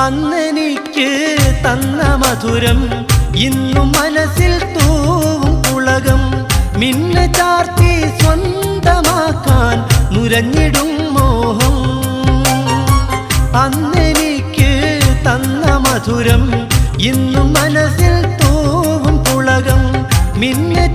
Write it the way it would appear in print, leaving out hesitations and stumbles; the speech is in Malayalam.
അന്നെനിക്ക് തന്ന മധുരം ഇന്നും മനസ്സിൽ തൂവും പുളകം മിന്നെ ചാർത്തി സ്വന്തമാക്കാൻ നുരഞ്ഞിടും മോഹം അന്നെനിക്ക് തന്ന മധുരം ഇന്നും മനസ്സിൽ തൂവും പുളകം മിന്നെ